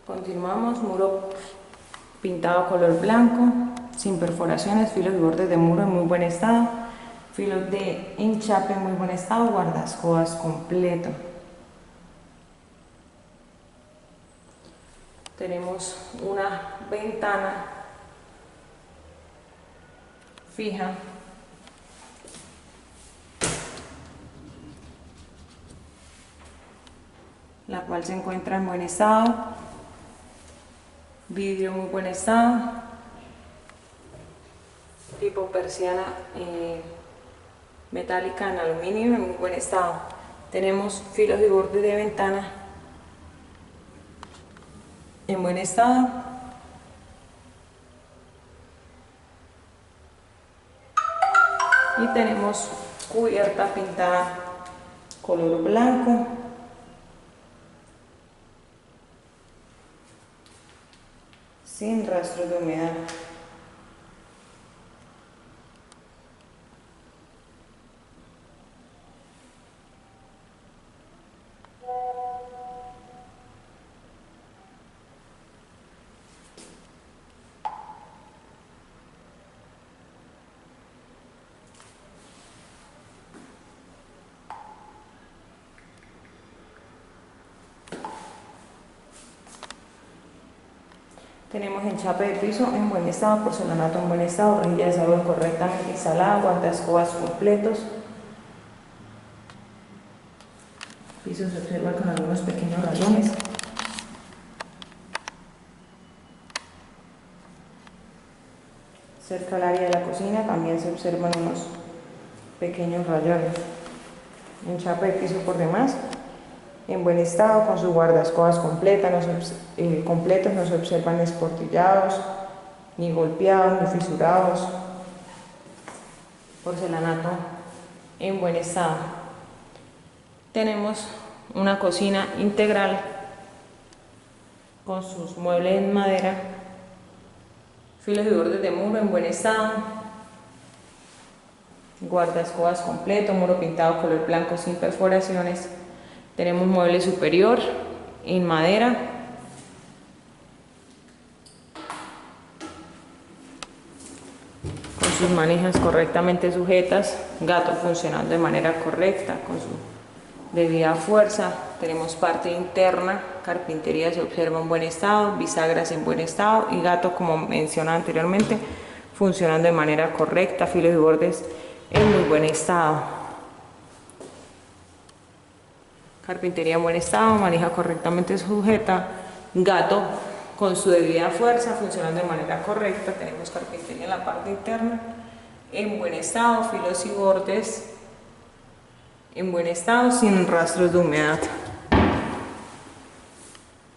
Continuamos, muro pintado color blanco, sin perforaciones, filos y bordes de muro en muy buen estado, filos de enchape en muy buen estado, guardascobas completo. Tenemos una ventana fija, la cual se encuentra en buen estado, vidrio en muy buen estado, tipo persiana metálica en aluminio en muy buen estado. Tenemos filos y bordes de ventana en buen estado, y tenemos cubierta pintada color blanco, sin rastros de humedad. Tenemos enchape de piso en buen estado, porcelanato en buen estado, rejilla de sabor correctamente instalada, guardaescobas completos. Piso se observa con algunos pequeños rayones. Cerca al área de la cocina también se observan unos pequeños rayones. Enchape de piso por demás en buen estado, con sus guardaescobas completos, no se observan esportillados, ni golpeados, ni fisurados. Porcelanato en buen estado. Tenemos una cocina integral con sus muebles en madera, filos y bordes de muro en buen estado, guardaescobas completo, muro pintado color blanco sin perforaciones. Tenemos mueble superior en madera, con sus manijas correctamente sujetas, gato funcionando de manera correcta con su debida fuerza. Tenemos parte interna, carpintería se observa en buen estado, bisagras en buen estado y gato, como mencionaba anteriormente, funcionando de manera correcta, filos y bordes en muy buen estado. Carpintería en buen estado, manija correctamente sujeta, gato con su debida fuerza, funcionando de manera correcta. Tenemos carpintería en la parte interna en buen estado, filos y bordes en buen estado, sin rastros de humedad.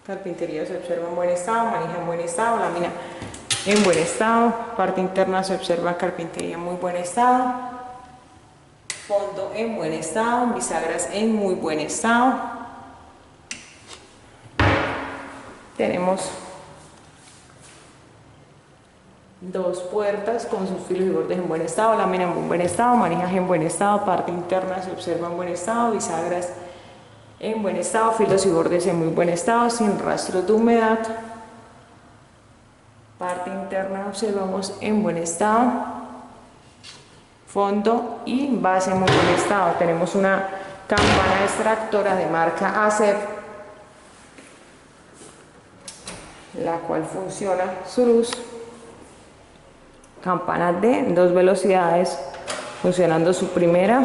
Carpintería se observa en buen estado, manija en buen estado, lámina en buen estado, parte interna se observa carpintería en muy buen estado, fondo en buen estado, bisagras en muy buen estado. Tenemos dos puertas con sus filos y bordes en buen estado, lámina en muy buen estado, manijas en buen estado, parte interna se observa en buen estado, bisagras en buen estado, filos y bordes en muy buen estado, sin rastros de humedad. Parte interna observamos en buen estado, fondo y base en muy buen estado. Tenemos una campana extractora de marca ACEP, la cual funciona su luz. Campana de 2 velocidades, funcionando su primera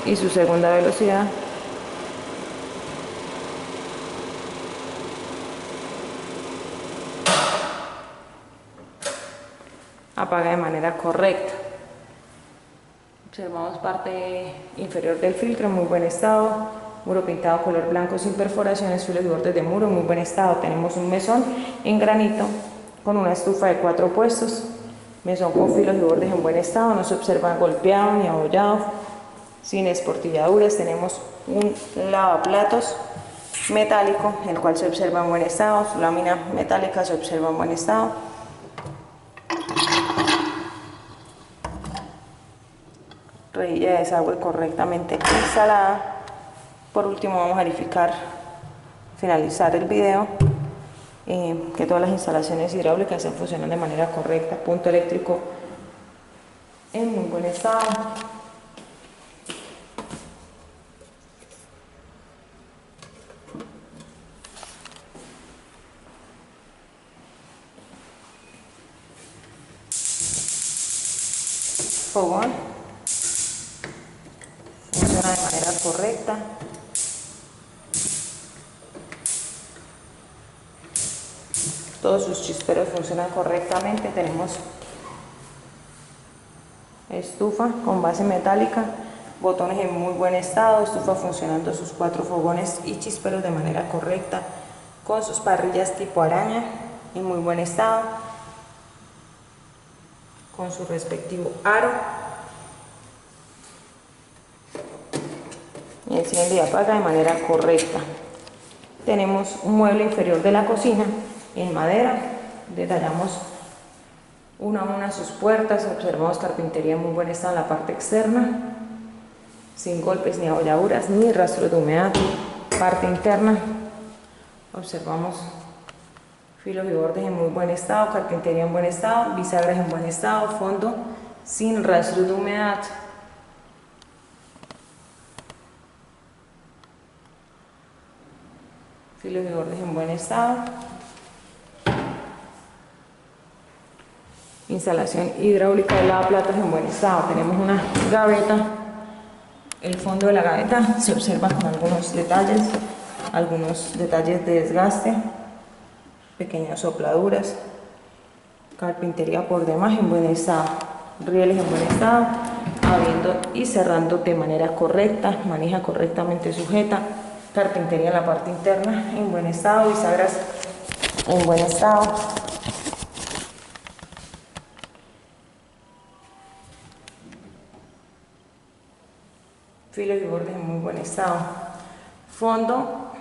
y su segunda velocidad. Apaga de manera correcta. Observamos parte inferior del filtro en muy buen estado, muro pintado color blanco sin perforaciones, filos y bordes de muro en muy buen estado. Tenemos un mesón en granito con una estufa de 4 puestos, mesón con filos y bordes en buen estado, no se observa golpeado ni abollado, sin esportilladuras. Tenemos un lavaplatos metálico, el cual se observa en buen estado, su lámina metálica se observa en buen estado. Rejilla de desagüe correctamente instalada. Por último vamos a verificar, finalizar el video, que todas las instalaciones hidráulicas estén funcionando de manera correcta. Punto eléctrico en muy buen estado. Fogón funciona de manera correcta. Todos sus chisperos funcionan correctamente. Tenemos estufa con base metálica, botones en muy buen estado, estufa funcionando sus 4 fogones y chisperos de manera correcta, con sus parrillas tipo araña en muy buen estado, con su respectivo aro, y enciende y apaga de manera correcta. Tenemos un mueble inferior de la cocina en madera. Detallamos una a una sus puertas, observamos carpintería en muy buen estado en la parte externa, sin golpes ni abolladuras ni rastros de humedad. Parte interna, observamos filos y bordes en muy buen estado, carpintería en buen estado, bisagras en buen estado, fondo sin rastros de humedad. Filos y bordes en buen estado. Instalación hidráulica de lavaplatos en buen estado. Tenemos una gaveta. El fondo de la gaveta se observa con algunos detalles de desgaste, pequeñas sopladuras. Carpintería por demás en buen estado. Rieles en buen estado, abriendo y cerrando de manera correcta, manija correctamente sujeta. Carpintería en la parte interna en buen estado, bisagras en buen estado. Filos y bordes en muy buen estado. Fondo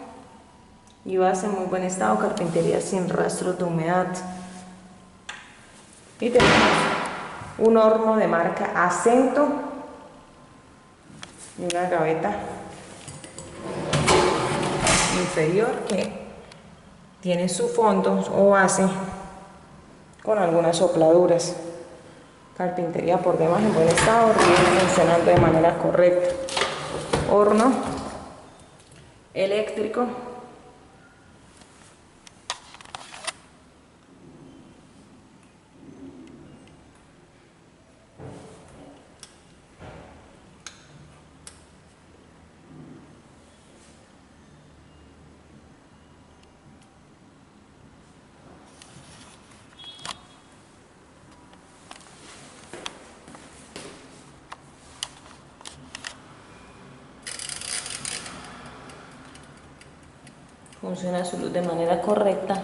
y base en muy buen estado, carpintería sin rastros de humedad. Y tenemos un horno de marca Acento y una gaveta inferior que tiene su fondo o base con algunas sopladuras. Carpintería por demás en buen estado, rieles funcionando de manera correcta. Horno eléctrico. Funciona su luz de manera correcta.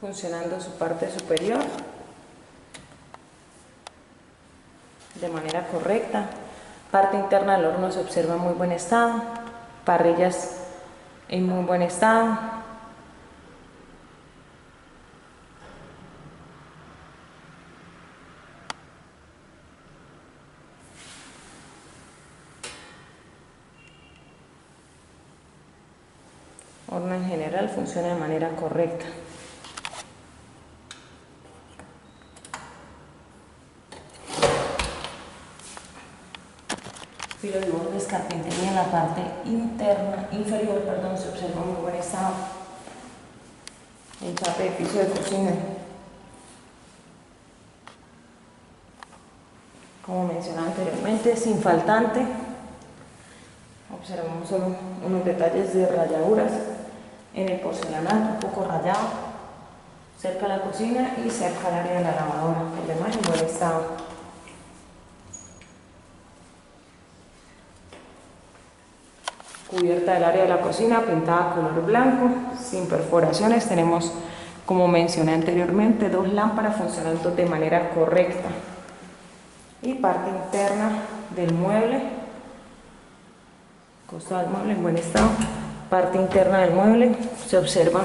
Funcionando su parte superior de manera correcta. Parte interna del horno se observa en muy buen estado, parrillas en muy buen estado. Horno en general funciona de manera correcta. Filos y bordes, carpintería en la parte inferior, se observa en muy buen estado. El chape de piso de cocina. Como mencionaba anteriormente, sin faltante. Observamos solo unos detalles de rayaduras en el porcelanato, un poco rayado, cerca de la cocina y cerca del área de la lavadora. Por demás en buen estado. Cubierta del área de la cocina pintada color blanco, sin perforaciones. Tenemos, como mencioné anteriormente, 2 lámparas funcionando de manera correcta. Y parte interna del mueble, costado del mueble en buen estado. Parte interna del mueble, se observa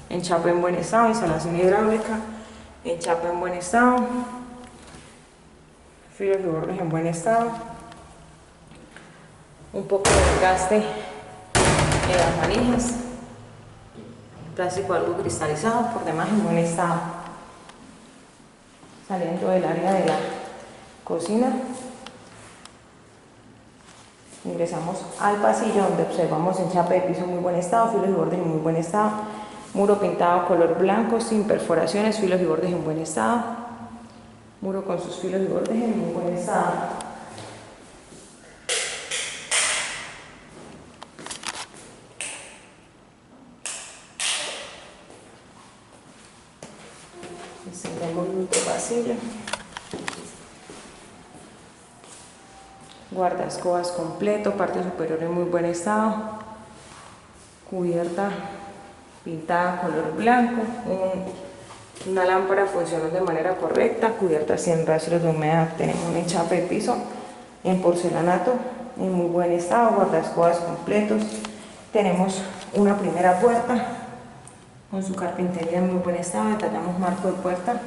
enchape en buen estado, instalación hidráulica, enchape en buen estado, filos y bordes en buen estado, un poco de desgaste en las manijas, plástico algo cristalizado, por demás en buen estado. Saliendo del área de la cocina, ingresamos al pasillo donde observamos enchape de piso en muy buen estado, filos y bordes en muy buen estado, muro pintado color blanco sin perforaciones, filos y bordes en buen estado, muro con sus filos y bordes en muy buen estado. Tenemos nuestro pasillo, guardaescobas completo, parte superior en muy buen estado, cubierta pintada color blanco, una lámpara funcionando de manera correcta, cubierta sin rastros de humedad. Tenemos un enchape de piso en porcelanato en muy buen estado, guardaescobas completos. Tenemos una primera puerta con su carpintería en muy buen estado, detallamos marco de puerta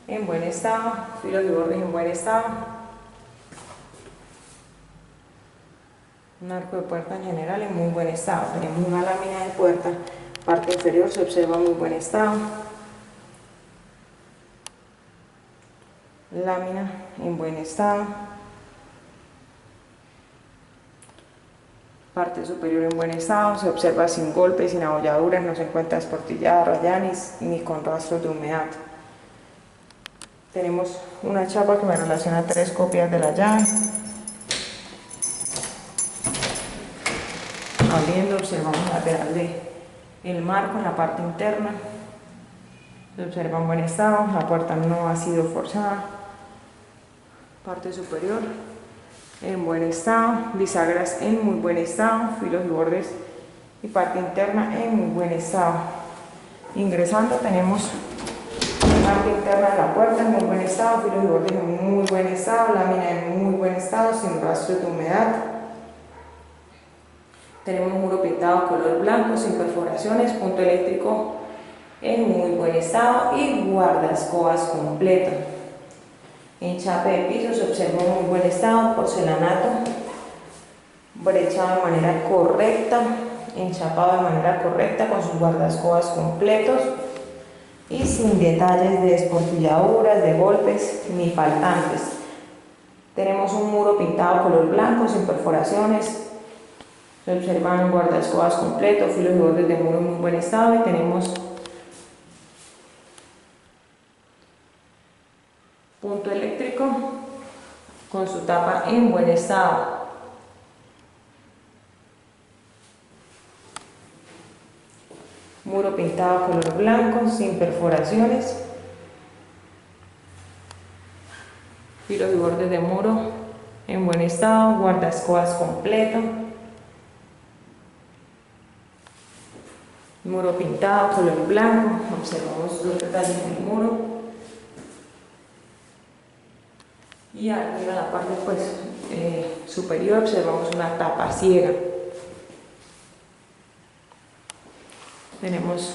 en buen estado, filos y bordes en buen estado, un arco de puerta en general en muy buen estado. Tenemos una lámina de puerta, parte inferior se observa en muy buen estado, lámina en buen estado, parte superior en buen estado, se observa sin golpes, sin abolladuras, no se encuentra esportillada, rayanis ni con rastros de humedad. Tenemos una chapa que me relaciona 3 copias de la llave. Abriendo observamos el lateral del marco en la parte interna, se observa en buen estado, la puerta no ha sido forzada, parte superior en buen estado, bisagras en muy buen estado, filos y bordes y parte interna en muy buen estado. Ingresando tenemos parte interna de la puerta en muy buen estado, filos y bordes en muy buen estado, lámina en muy buen estado, sin rastros de humedad. Tenemos un muro pintado color blanco, sin perforaciones, punto eléctrico en muy buen estado y guardaescobas completo. Enchape de piso se observa en muy buen estado, porcelanato brechado de manera correcta, enchapado de manera correcta con sus guardaescobas completos y sin detalles de esportilladuras, de golpes ni faltantes. Tenemos un muro pintado color blanco, sin perforaciones, se observan guardaescobas completos, filos y bordes de muro en muy buen estado y tenemos punto eléctrico con su tapa en buen estado. Muro pintado color blanco, sin perforaciones, filos y bordes de muro en buen estado, guardaescobas completo. Muro pintado color blanco, observamos los detalles del muro. Y arriba en la parte superior observamos una tapa ciega. Tenemos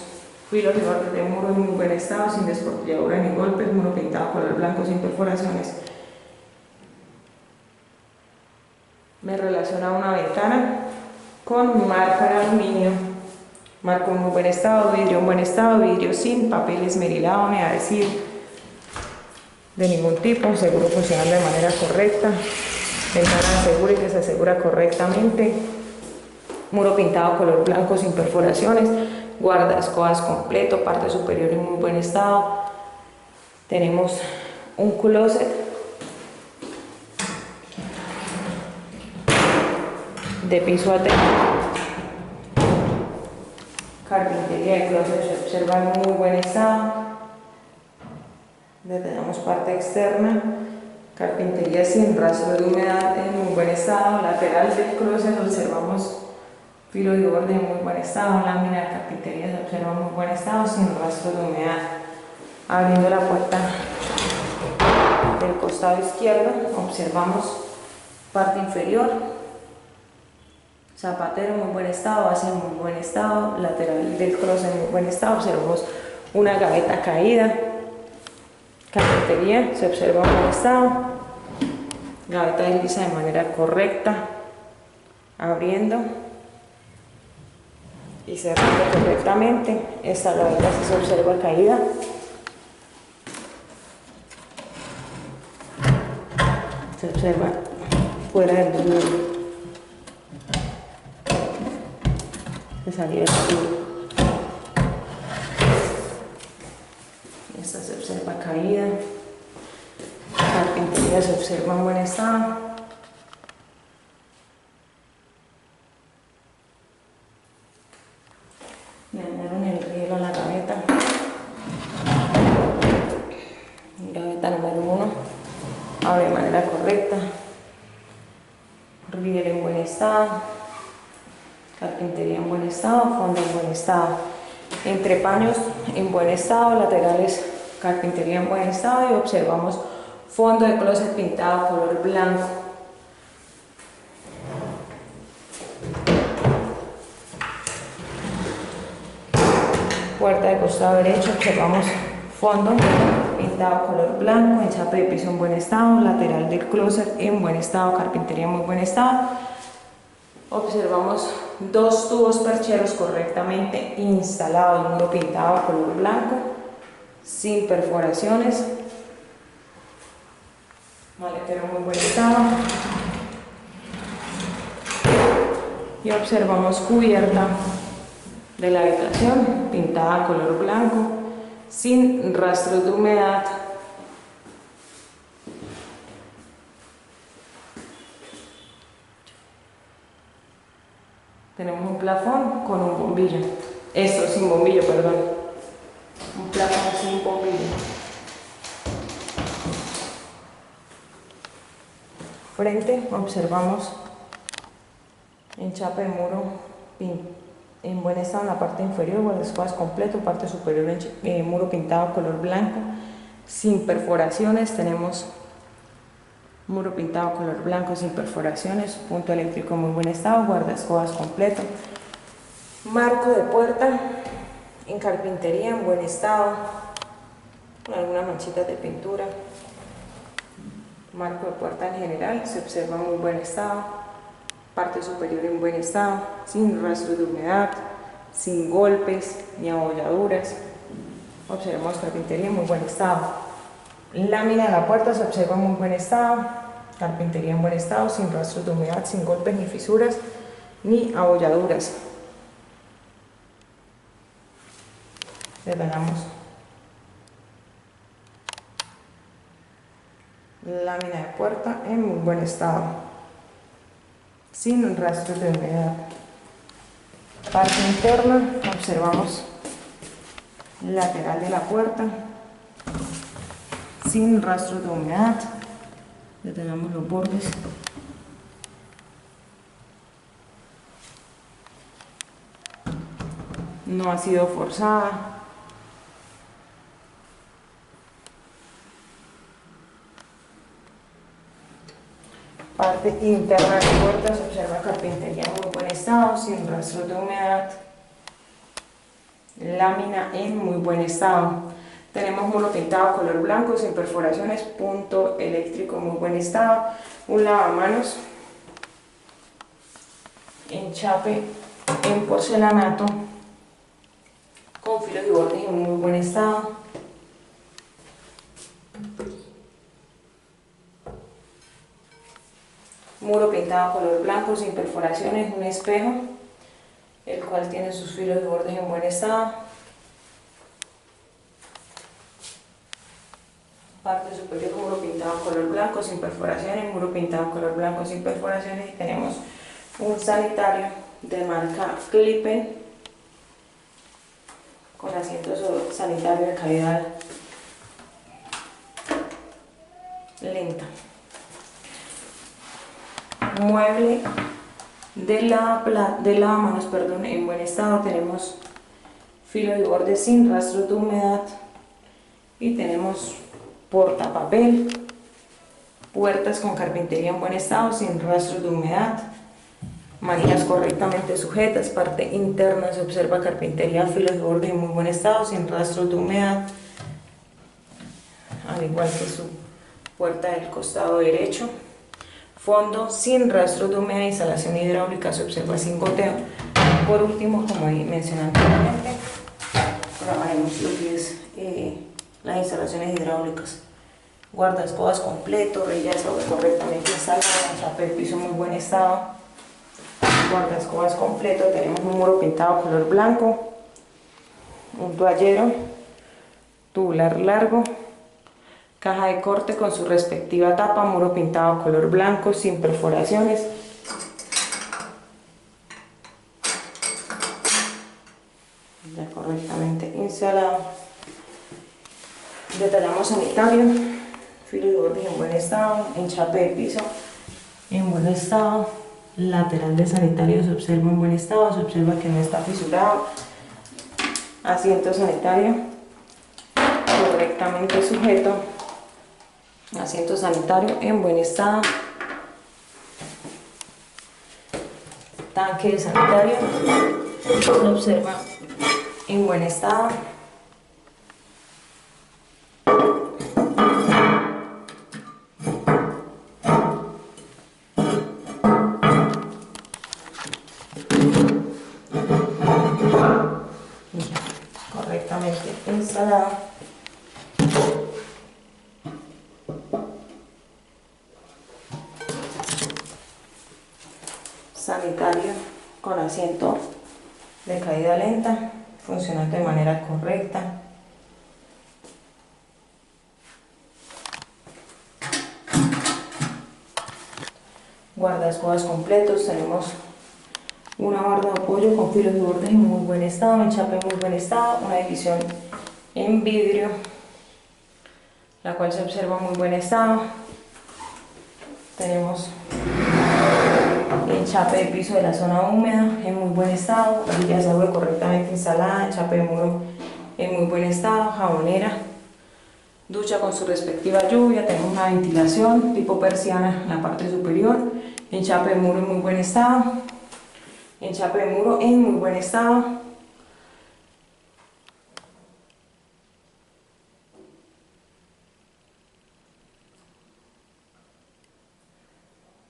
filos y bordes de muro en muy buen estado, sin desportilladura ni golpes, muro pintado color blanco sin perforaciones. Me relaciona una ventana con marco en aluminio, marco en muy buen estado, vidrio en buen estado, vidrio sin papel esmerilado ni adhesivo de ningún tipo, seguro funcionando de manera correcta, ventana segura y que se asegura correctamente, muro pintado color blanco sin perforaciones, guardaescobas completo, parte superior en muy buen estado. Tenemos un closet de piso a techo, carpintería de closet se observa en muy buen estado. Tenemos parte externa, carpintería sin rastro de humedad en muy buen estado. Lateral del closet observamos Filo y borde en muy buen estado, lámina de carpintería se observa en muy buen estado, sin rastro de humedad. Abriendo la puerta del costado izquierdo, observamos parte inferior, zapatero en muy buen estado, base en muy buen estado, lateral del closet en muy buen estado, observamos una gaveta caída, carpintería se observa en buen estado, gaveta desliza de manera correcta, abriendo y cerrando correctamente. Esta gaveta sí se observa caída. Se observa fuera del desnivel de salida del tubo. Esta se observa caída. Carpintería se observa en buen estado. Le añadieron el rielo a la gaveta. Gaveta número 1. Abre de manera correcta. Riel en buen estado. Carpintería en buen estado. Fondo en buen estado. Entrepaños en buen estado. Laterales, carpintería en buen estado. Y observamos fondo de closet pintado color blanco. Puerta de costado derecho, observamos fondo pintado color blanco, enchape de piso en buen estado, lateral del closet en buen estado, carpintería en muy buen estado. Observamos dos tubos percheros correctamente instalados, muro pintado color blanco, sin perforaciones, maletero en muy buen estado. Y observamos cubierta de la habitación pintada color blanco, sin rastros de humedad. Tenemos un plafón con un bombillo. Esto sin bombillo, perdón. Un plafón sin bombillo. Frente observamos enchape de muro en buen estado en la parte inferior, guardaespaldas completo, parte superior muro pintado color blanco, sin perforaciones. Tenemos muro pintado color blanco sin perforaciones, punto eléctrico en muy buen estado, guardaescobas completo, marco de puerta en carpintería en buen estado, con algunas manchitas de pintura. Marco de puerta en general se observa en muy buen estado. Parte superior en buen estado, sin rastros de humedad, sin golpes ni abolladuras. Observamos carpintería en muy buen estado. Lámina de la puerta se observa en muy buen estado. Carpintería en buen estado, sin rastros de humedad, sin golpes ni fisuras ni abolladuras. Detallamos lámina de puerta en muy buen estado, sin rastros de humedad. Parte interna, observamos lateral de la puerta, sin rastros de humedad. Detenemos los bordes. No ha sido forzada. Parte interna de la puerta se observa carpintería en muy buen estado, sin rastros de humedad. Lámina en muy buen estado. Tenemos muro pintado color blanco, sin perforaciones, punto eléctrico en muy buen estado. Un lavamanos, enchape en porcelanato, con filos y bordes en muy buen estado. Muro pintado color blanco, sin perforaciones, un espejo, el cual tiene sus filos y bordes en buen estado. Parte superior, muro pintado color blanco, sin perforaciones, muro pintado color blanco, sin perforaciones. Y tenemos un sanitario de marca Klippen, con asientos sanitarios de calidad lenta. Mueble de lavamanos, perdón, en buen estado. Tenemos filo y borde sin rastros de humedad y tenemos portapapel, puertas con carpintería en buen estado, sin rastros de humedad, manijas correctamente sujetas, parte interna se observa carpintería, filo y borde en muy buen estado, sin rastros de humedad, al igual que su puerta del costado derecho. Fondo sin rastros de humedad, instalación hidráulica se observa sin goteo. Por último, como mencioné anteriormente, trabajaremos lo que es las instalaciones hidráulicas. Guardaescobas completo, rejilla de desagüe correctamente instalada, chape de piso en muy buen estado. Guardaescobas completo, tenemos un muro pintado color blanco, un toallero, tubular largo, caja de corte con su respectiva tapa, muro pintado color blanco sin perforaciones. Ya correctamente instalado. Detallamos sanitario, filo y borde en buen estado, enchape de piso en buen estado, lateral de sanitario se observa en buen estado, se observa que no está fisurado, asiento sanitario correctamente sujeto, asiento sanitario en buen estado, tanque de sanitario se observa en buen estado, correctamente instalado. Sanitario con asiento de caída lenta, funcionando de manera correcta. Guardaescobas completos, tenemos una barra de apoyo con filos de borde en muy buen estado, enchape en muy buen estado, una división en vidrio, la cual se observa en muy buen estado. Tenemos enchape de piso de la zona húmeda en muy buen estado, rejilla de desagüe correctamente instalada, enchape de muro en muy buen estado, jabonera, ducha con su respectiva lluvia, tenemos una ventilación tipo persiana en la parte superior, enchape de muro en muy buen estado, enchape de muro en muy buen estado.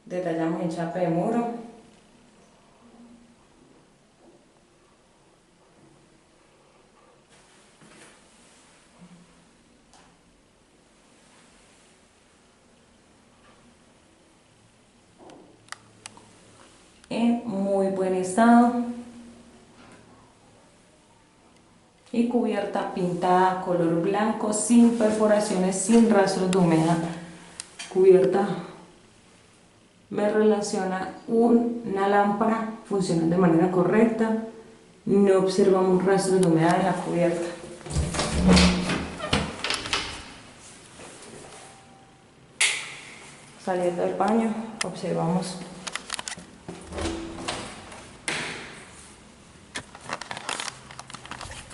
Detallamos enchape de muro. En muy buen estado. Y cubierta pintada color blanco, sin perforaciones, sin rastros de humedad. Cubierta me relaciona una lámpara funcionando de manera correcta, no observamos rastros de humedad en la cubierta. Saliendo del baño observamos